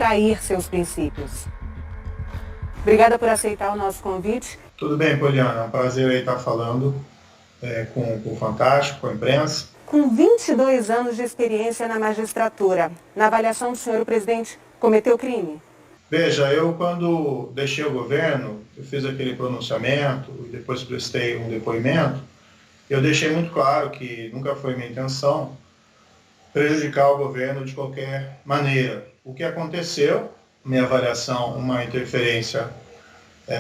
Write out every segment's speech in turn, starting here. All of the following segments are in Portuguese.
trair seus princípios. Obrigada por aceitar o nosso convite. Tudo bem, Poliana. É um prazer aí estar falando com o Fantástico, com a imprensa. Com 22 anos de experiência na magistratura, na avaliação do senhor, o presidente cometeu crime? Veja, eu quando deixei o governo, eu fiz aquele pronunciamento e depois prestei um depoimento, eu deixei muito claro que nunca foi minha intenção prejudicar o governo de qualquer maneira. O que aconteceu, minha avaliação, uma interferência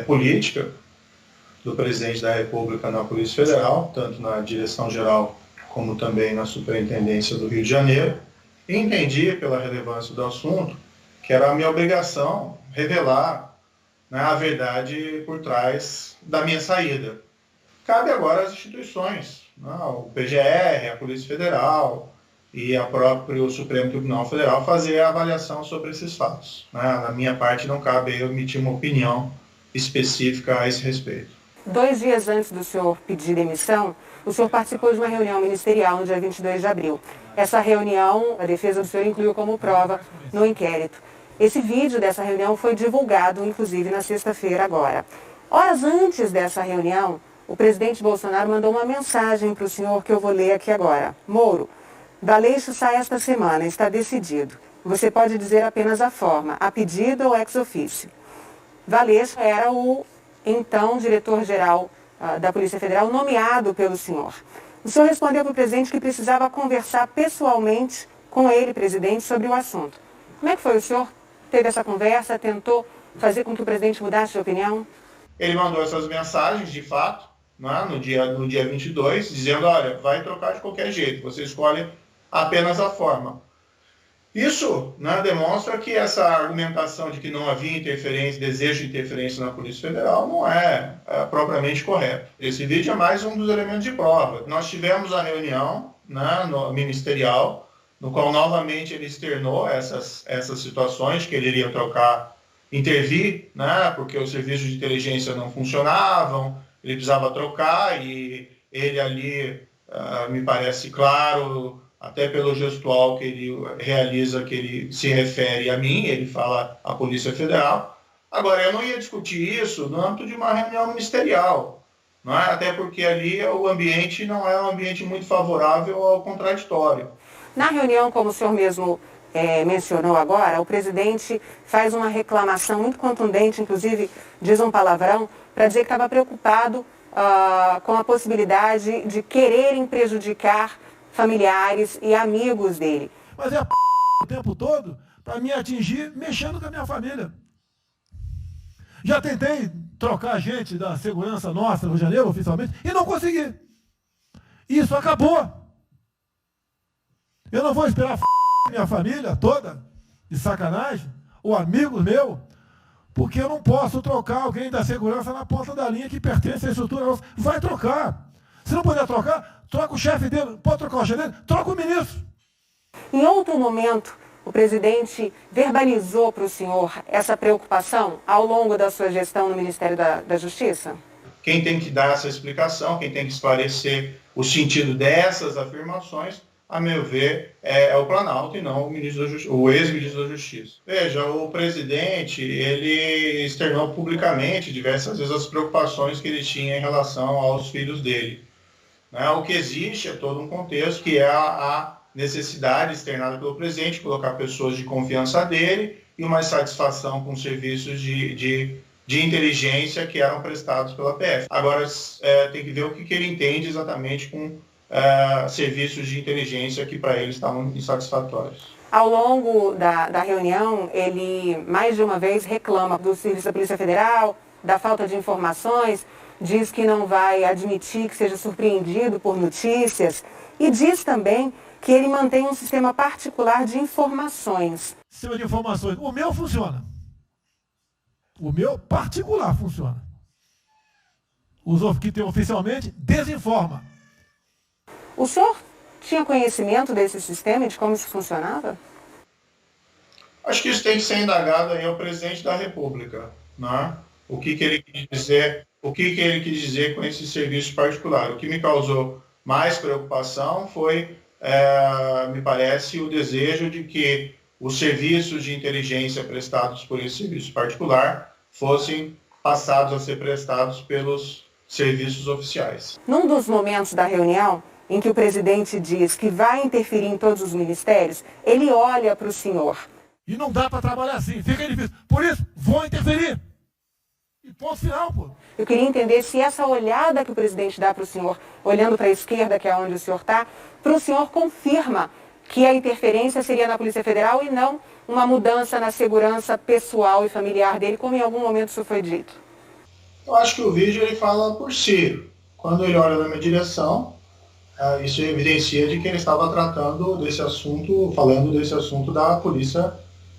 política do presidente da República na Polícia Federal, tanto na direção-geral como também na Superintendência do Rio de Janeiro, e entendi, pela relevância do assunto, que era a minha obrigação revelar, né, a verdade por trás da minha saída. Cabe agora às instituições, né, o PGR, a Polícia Federal e a próprio Supremo Tribunal Federal fazer a avaliação sobre esses fatos. Né? Na minha parte não cabe eu emitir uma opinião específica a esse respeito. 2 dias antes do senhor pedir demissão, o senhor participou de uma reunião ministerial no dia 22 de abril. Essa reunião, a defesa do senhor incluiu como prova no inquérito. Esse vídeo dessa reunião foi divulgado, inclusive, na sexta-feira agora. Horas antes dessa reunião, o presidente Bolsonaro mandou uma mensagem para o senhor que eu vou ler aqui agora. Moro, Valeixo sai esta semana, está decidido. Você pode dizer apenas a forma, a pedido ou ex officio. Valeixo era o então diretor-geral da Polícia Federal, nomeado pelo senhor. O senhor respondeu para o presidente que precisava conversar pessoalmente com ele, presidente, sobre o assunto. Como é que foi? O senhor teve essa conversa, tentou fazer com que o presidente mudasse de opinião? Ele mandou essas mensagens, de fato, né, no dia 22, dizendo, olha, vai trocar de qualquer jeito, você escolhe apenas a forma. Isso, né, demonstra que essa argumentação de que não havia interferência, desejo de interferência na Polícia Federal não é propriamente correto. Esse vídeo é mais um dos elementos de prova. Nós tivemos a reunião, né, ministerial, no qual novamente ele externou essas situações, que ele iria intervir, né, porque os serviços de inteligência não funcionavam, ele precisava trocar e ele ali, me parece claro, até pelo gestual que ele realiza, que ele se refere a mim, ele fala à Polícia Federal. Agora, eu não ia discutir isso no âmbito de uma reunião ministerial, não é? Até porque ali o ambiente não é um ambiente muito favorável ao contraditório. Na reunião, como o senhor mesmo mencionou agora, o presidente faz uma reclamação muito contundente, inclusive diz um palavrão, para dizer que estava preocupado com a possibilidade de quererem prejudicar familiares e amigos dele. Mas é o tempo todo para me atingir mexendo com a minha família. Já tentei trocar gente da segurança nossa no Rio de Janeiro, oficialmente, e não consegui. Isso acabou. Eu não vou esperar minha família toda, de sacanagem, ou amigos meus, porque eu não posso trocar alguém da segurança na ponta da linha que pertence à estrutura nossa. Vai trocar. Se não puder trocar, troca o chefe dele. Pode trocar o chefe dele? Troca o ministro. Em outro momento, o presidente verbalizou para o senhor essa preocupação ao longo da sua gestão no Ministério da Justiça? Quem tem que dar essa explicação, quem tem que esclarecer o sentido dessas afirmações, a meu ver, é o Planalto e não o ex-ministro da Justiça. Veja, o presidente, ele externou publicamente diversas vezes as preocupações que ele tinha em relação aos filhos dele. Né? O que existe é todo um contexto que é a necessidade externada pelo presidente de colocar pessoas de confiança dele e uma insatisfação com serviços de inteligência que eram prestados pela PF. Agora, tem que ver o que ele entende exatamente com serviços de inteligência que para ele estavam insatisfatórios. Ao longo da reunião, ele mais de uma vez reclama do serviço da Polícia Federal, da falta de informações, diz que não vai admitir que seja surpreendido por notícias e diz também que ele mantém um sistema particular de informações. Sistema de informações. O meu funciona. O meu particular funciona. Os que tem oficialmente desinforma. O senhor tinha conhecimento desse sistema e de como isso funcionava? Acho que isso tem que ser indagado aí ao presidente da República, né? O que ele quis dizer com esse serviço particular. O que me causou mais preocupação foi, me parece, o desejo de que os serviços de inteligência prestados por esse serviço particular fossem passados a ser prestados pelos serviços oficiais. Num dos momentos da reunião em que o presidente diz que vai interferir em todos os ministérios, ele olha para o senhor. E não dá para trabalhar assim, fica difícil. Por isso, vou interferir. E ponto final, pô. Eu queria entender se essa olhada que o presidente dá para o senhor, olhando para a esquerda, que é onde o senhor está, para o senhor confirma que a interferência seria na Polícia Federal e não uma mudança na segurança pessoal e familiar dele, como em algum momento isso foi dito. Eu acho que o vídeo ele fala por si. Quando ele olha na minha direção, isso evidencia de que ele estava tratando desse assunto, falando desse assunto da Polícia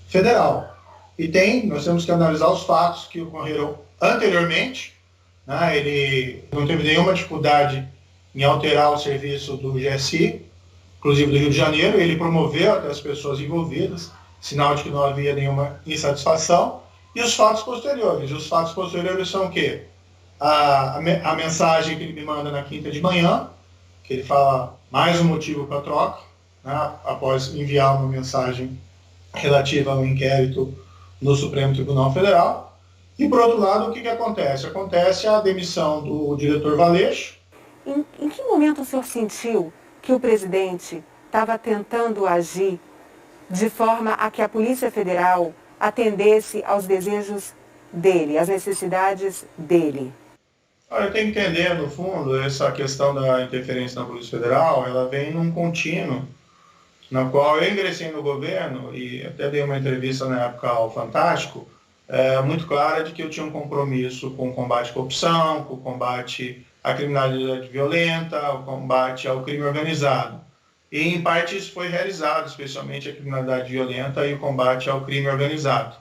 Federal. E nós temos que analisar os fatos que ocorreram anteriormente. Né? Ele não teve nenhuma dificuldade em alterar o serviço do GSI, inclusive do Rio de Janeiro. Ele promoveu até as pessoas envolvidas, sinal de que não havia nenhuma insatisfação. E os fatos posteriores? Os fatos posteriores são o quê? A mensagem que ele me manda na quinta de manhã, que ele fala mais um motivo para a troca, né, após enviar uma mensagem relativa ao inquérito no Supremo Tribunal Federal. E, por outro lado, o que acontece? Acontece a demissão do diretor Valeixo. Em que momento o senhor sentiu que o presidente estava tentando agir de forma a que a Polícia Federal atendesse aos desejos dele, às necessidades dele? Olha, eu tenho que entender, no fundo, essa questão da interferência na Polícia Federal, ela vem num contínuo, na qual eu ingressei no governo e até dei uma entrevista na época ao Fantástico, muito clara de que eu tinha um compromisso com o combate à corrupção, com o combate à criminalidade violenta, o combate ao crime organizado. E, em parte, isso foi realizado, especialmente a criminalidade violenta e o combate ao crime organizado.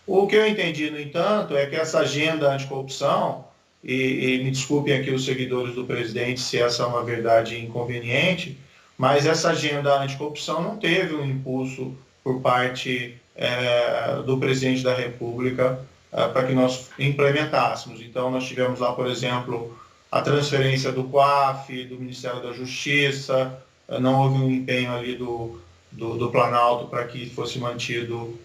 O que eu entendi, no entanto, é que essa agenda anticorrupção, e me desculpem aqui os seguidores do presidente se essa é uma verdade inconveniente, mas essa agenda anticorrupção não teve um impulso por parte do presidente da República para que nós implementássemos. Então, nós tivemos lá, por exemplo, a transferência do COAF, do Ministério da Justiça, não houve um empenho ali do Planalto para que fosse mantido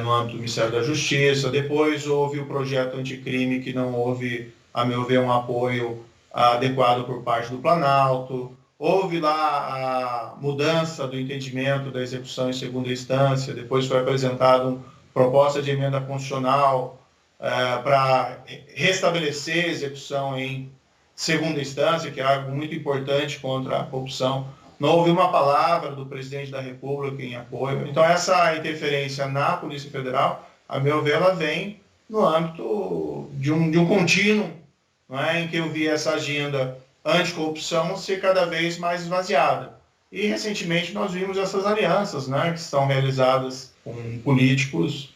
no âmbito do Ministério da Justiça. Depois houve o projeto anticrime, que não houve, a meu ver, um apoio adequado por parte do Planalto. Houve lá a mudança do entendimento da execução em segunda instância. Depois foi apresentada uma proposta de emenda constitucional para restabelecer a execução em segunda instância, que é algo muito importante contra a corrupção. Não houve uma palavra do presidente da República em apoio. Então, essa interferência na Polícia Federal, a meu ver, ela vem no âmbito de um contínuo, não é, em que eu vi essa agenda anticorrupção ser cada vez mais esvaziada. E, recentemente, nós vimos essas alianças, né, que são realizadas com políticos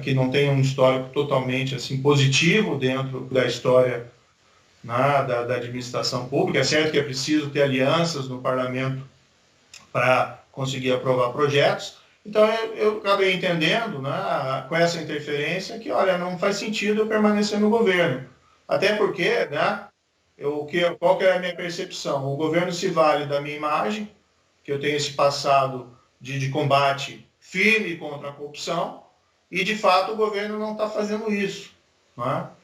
que não têm um histórico totalmente assim, positivo dentro da história da administração pública. É certo que é preciso ter alianças no parlamento para conseguir aprovar projetos. Então, eu acabei entendendo, né, com essa interferência que, olha, não faz sentido eu permanecer no governo. Até porque, né, qual que é a minha percepção? O governo se vale da minha imagem, que eu tenho esse passado de combate firme contra a corrupção, e, de fato, o governo não está fazendo isso.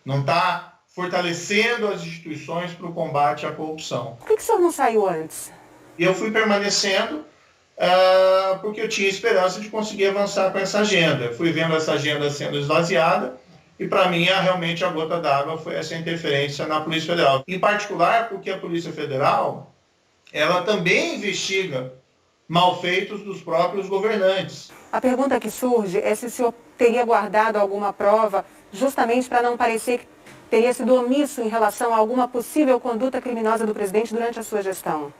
Não está fortalecendo as instituições para o combate à corrupção. Por que o senhor não saiu antes? E eu fui permanecendo porque eu tinha esperança de conseguir avançar com essa agenda. Eu fui vendo essa agenda sendo esvaziada e, para mim, realmente a gota d'água foi essa interferência na Polícia Federal. Em particular porque a Polícia Federal ela também investiga malfeitos dos próprios governantes. A pergunta que surge é se o senhor teria guardado alguma prova justamente para não parecer que teria sido omisso em relação a alguma possível conduta criminosa do presidente durante a sua gestão?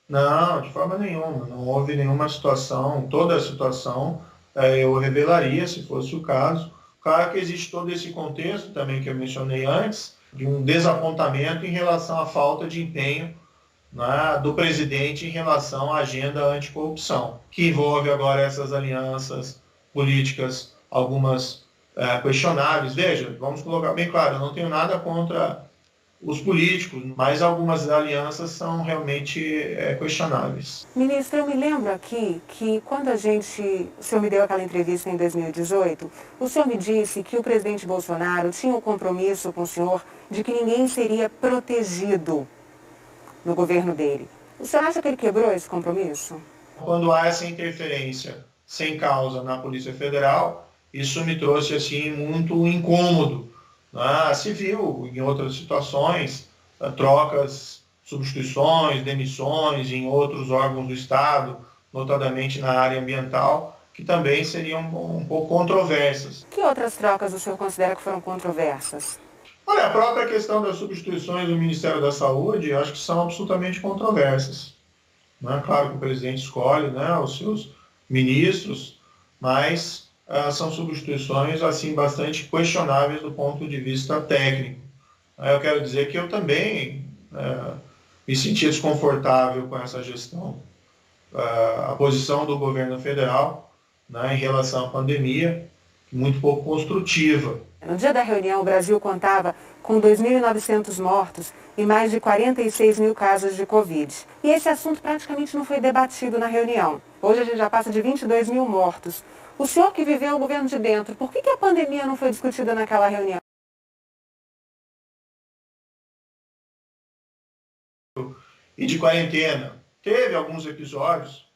Não, de forma nenhuma. Não houve nenhuma situação. Toda a situação eu revelaria, se fosse o caso. Claro que existe todo esse contexto também que eu mencionei antes, de um desapontamento em relação à falta de empenho, né, do presidente em relação à agenda anticorrupção, que envolve agora essas alianças políticas, algumas questionáveis. Veja, vamos colocar bem claro, eu não tenho nada contra os políticos, mas algumas alianças são realmente questionáveis. Ministro, eu me lembro aqui que quando o senhor me deu aquela entrevista em 2018, o senhor me disse que o presidente Bolsonaro tinha um compromisso com o senhor de que ninguém seria protegido no governo dele. O senhor acha que ele quebrou esse compromisso? Quando há essa interferência sem causa na Polícia Federal, isso me trouxe assim muito incômodo. Se viu em outras situações, trocas, substituições, demissões em outros órgãos do Estado, notadamente na área ambiental, que também seriam um pouco controversas. Que outras trocas o senhor considera que foram controversas? Olha, a própria questão das substituições do Ministério da Saúde, eu acho que são absolutamente controversas. Claro que o presidente escolhe os seus ministros, mas são substituições assim bastante questionáveis do ponto de vista técnico. Eu quero dizer que eu também me senti desconfortável com essa gestão. A posição do governo federal em relação à pandemia, muito pouco construtiva. No dia da reunião, o Brasil contava com 2.900 mortos e mais de 46 mil casos de Covid. E esse assunto praticamente não foi debatido na reunião. Hoje a gente já passa de 22 mil mortos. O senhor que viveu o governo de dentro, por que a pandemia não foi discutida naquela reunião? E de quarentena. Teve alguns episódios,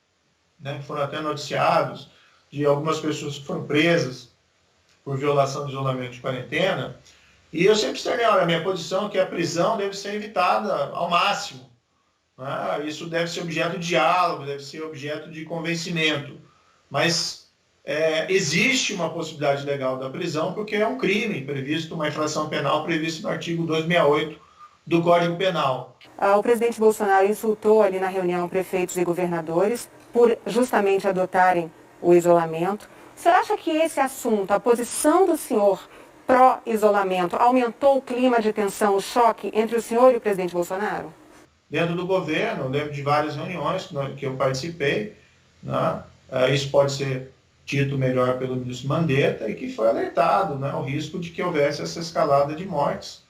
que foram até noticiados, de algumas pessoas que foram presas por violação do isolamento de quarentena. E eu sempre externei, a minha posição é que a prisão deve ser evitada ao máximo. Isso deve ser objeto de diálogo, deve ser objeto de convencimento. Mas existe uma possibilidade legal da prisão porque é um crime previsto, uma infração penal prevista no artigo 268 do Código Penal. O presidente Bolsonaro insultou ali na reunião prefeitos e governadores por justamente adotarem o isolamento. O senhor acha que esse assunto, a posição do senhor pró-isolamento, aumentou o clima de tensão, o choque entre o senhor e o presidente Bolsonaro? Dentro do governo, eu lembro de várias reuniões que eu participei, isso pode ser dito melhor pelo ministro Mandetta, e que foi alertado o risco de que houvesse essa escalada de mortes.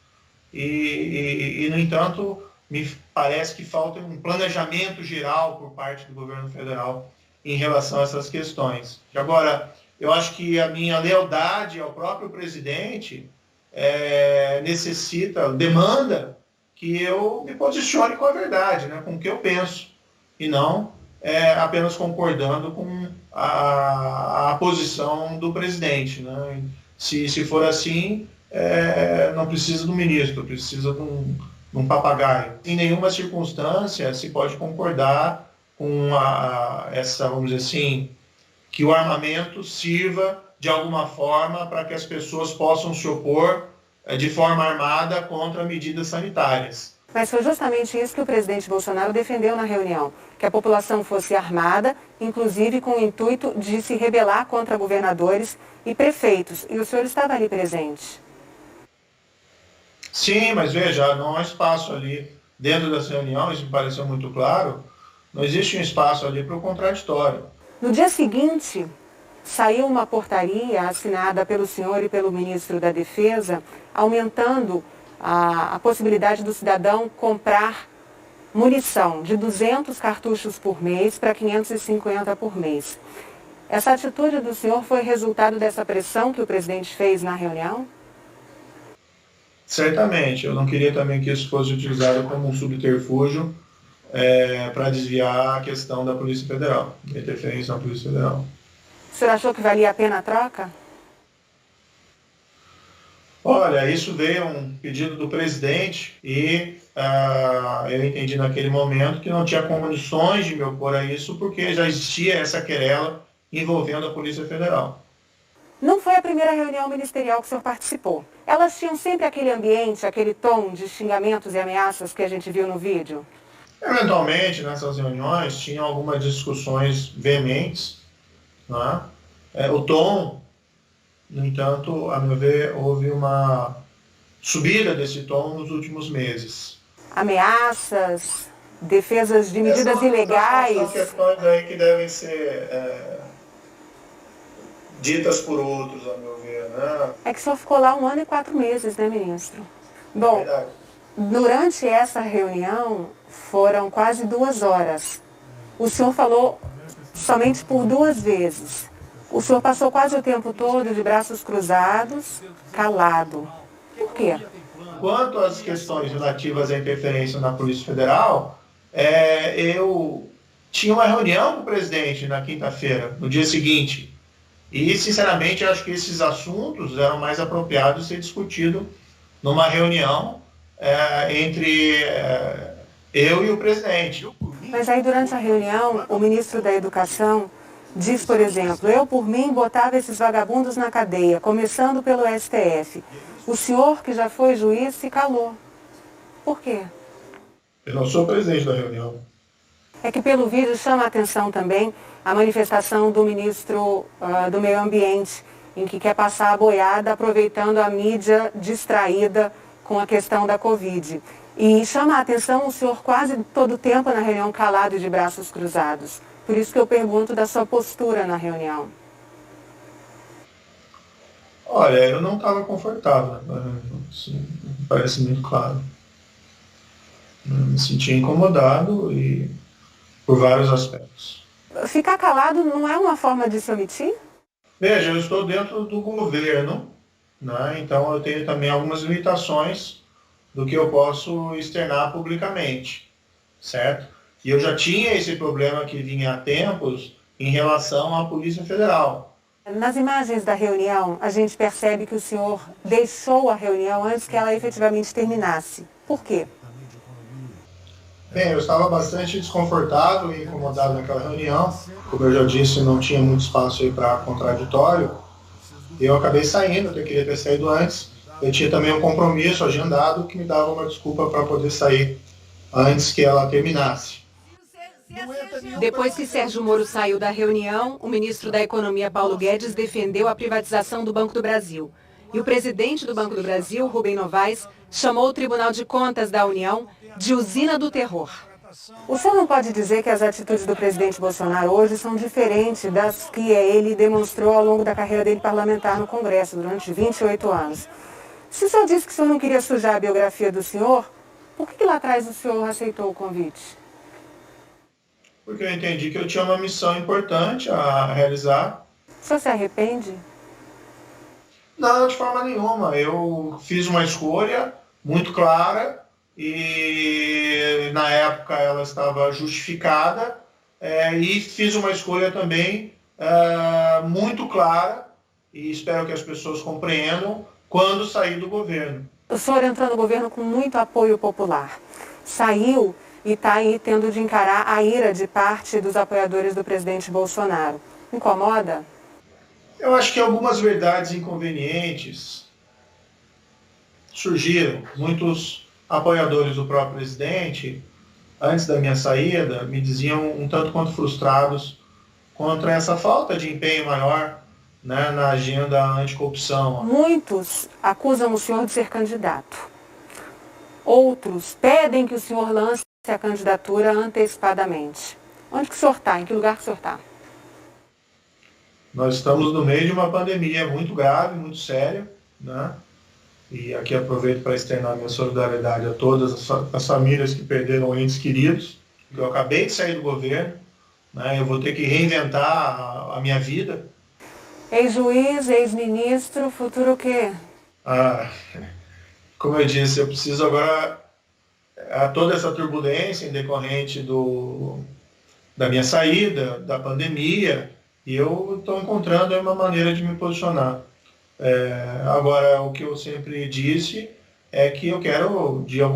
E, no entanto, me parece que falta um planejamento geral por parte do governo federal em relação a essas questões. Agora, eu acho que a minha lealdade ao próprio presidente demanda que eu me posicione com a verdade, com o que eu penso, e não apenas concordando com a posição do presidente. Se for assim, não precisa do ministro, precisa de um papagaio. Em nenhuma circunstância se pode concordar com essa, vamos dizer assim, que o armamento sirva de alguma forma para que as pessoas possam se opor de forma armada contra medidas sanitárias. Mas foi justamente isso que o presidente Bolsonaro defendeu na reunião, que a população fosse armada, inclusive com o intuito de se rebelar contra governadores e prefeitos. E o senhor estava ali presente. Sim, mas veja, não há espaço ali dentro dessa reunião, isso me pareceu muito claro, não existe um espaço ali para o contraditório. No dia seguinte, saiu uma portaria assinada pelo senhor e pelo ministro da Defesa, aumentando a possibilidade do cidadão comprar munição de 200 cartuchos por mês para 550 por mês. Essa atitude do senhor foi resultado dessa pressão que o presidente fez na reunião? Certamente. Eu não queria também que isso fosse utilizado como um subterfúgio para desviar a questão da Polícia Federal, da interferência na Polícia Federal. O senhor achou que valia a pena a troca? Olha, isso veio um pedido do presidente e eu entendi naquele momento que não tinha condições de me opor a isso porque já existia essa querela envolvendo a Polícia Federal. Não foi a primeira reunião ministerial que o senhor participou. Elas tinham sempre aquele ambiente, aquele tom de xingamentos e ameaças que a gente viu no vídeo? Eventualmente, nessas reuniões, tinham algumas discussões veementes. O tom, no entanto, a meu ver, houve uma subida desse tom nos últimos meses. Ameaças, defesas de medidas ilegais. São questões aí que devem ser ditas por outros, a meu ver. É que só ficou lá 1 ano e 4 meses, né, ministro? Bom, Verdade. Durante essa reunião, foram quase 2 horas. O senhor falou somente por 2 vezes. O senhor passou quase o tempo todo de braços cruzados, calado. Por quê? Quanto às questões relativas à interferência na Polícia Federal, eu tinha uma reunião com o presidente na quinta-feira, no dia seguinte. E, sinceramente, eu acho que esses assuntos eram mais apropriados de ser discutidos numa reunião entre eu e o presidente. Mas aí, durante a reunião, o ministro da Educação diz, por exemplo, eu, por mim, botava esses vagabundos na cadeia, começando pelo STF. O senhor, que já foi juiz, se calou. Por quê? Eu não sou presidente da reunião. É que pelo vídeo chama a atenção também a manifestação do ministro do Meio Ambiente, em que quer passar a boiada aproveitando a mídia distraída com a questão da Covid. E chama a atenção o senhor quase todo o tempo na reunião calado e de braços cruzados. Por isso que eu pergunto da sua postura na reunião. Olha, eu não estava confortável, assim, parece muito claro. Eu me sentia incomodado e por vários aspectos. Ficar calado não é uma forma de se omitir? Veja, eu estou dentro do governo, né? Então eu tenho também algumas limitações do que eu posso externar publicamente, certo? E eu já tinha esse problema que vinha há tempos em relação à Polícia Federal. Nas imagens da reunião, a gente percebe que o senhor deixou a reunião antes que ela efetivamente terminasse. Por quê? Bem, eu estava bastante desconfortável e incomodado naquela reunião. Como eu já disse, não tinha muito espaço aí para contraditório. E eu acabei saindo, eu queria ter saído antes. Eu tinha também um compromisso agendado que me dava uma desculpa para poder sair antes que ela terminasse. Depois que Sérgio Moro saiu da reunião, o ministro da Economia, Paulo Guedes, defendeu a privatização do Banco do Brasil. E o presidente do Banco do Brasil, Rubem Novaes, chamou o Tribunal de Contas da União de usina do terror. O senhor não pode dizer que as atitudes do presidente Bolsonaro hoje são diferentes das que ele demonstrou ao longo da carreira dele parlamentar no Congresso, durante 28 anos. Se o senhor disse que o senhor não queria sujar a biografia do senhor, por que lá atrás o senhor aceitou o convite? Porque eu entendi que eu tinha uma missão importante a realizar. O senhor se arrepende? Não, de forma nenhuma. Eu fiz uma escolha muito clara e na época ela estava justificada e fiz uma escolha também muito clara e espero que as pessoas compreendam quando sair do governo. O senhor entrou no governo com muito apoio popular. Saiu e está aí tendo de encarar a ira de parte dos apoiadores do presidente Bolsonaro. Incomoda? Eu acho que algumas verdades inconvenientes surgiram. Muitos apoiadores do próprio presidente, antes da minha saída, me diziam um tanto quanto frustrados contra essa falta de empenho maior, né, na agenda anticorrupção. Muitos acusam o senhor de ser candidato. Outros pedem que o senhor lance a candidatura antecipadamente. Onde que o senhor está? Em que lugar que o senhor está? Nós estamos no meio de uma pandemia muito grave, muito séria, né? E aqui aproveito para externar minha solidariedade a todas as famílias que perderam entes queridos. Eu acabei de sair do governo, né? Eu vou ter que reinventar a minha vida. Ex-juiz, ex-ministro, futuro o quê? Como eu disse, eu preciso agora toda essa turbulência em decorrente da minha saída, da pandemia, e eu estou encontrando uma maneira de me posicionar. Agora, o que eu sempre disse é que eu quero, de alguma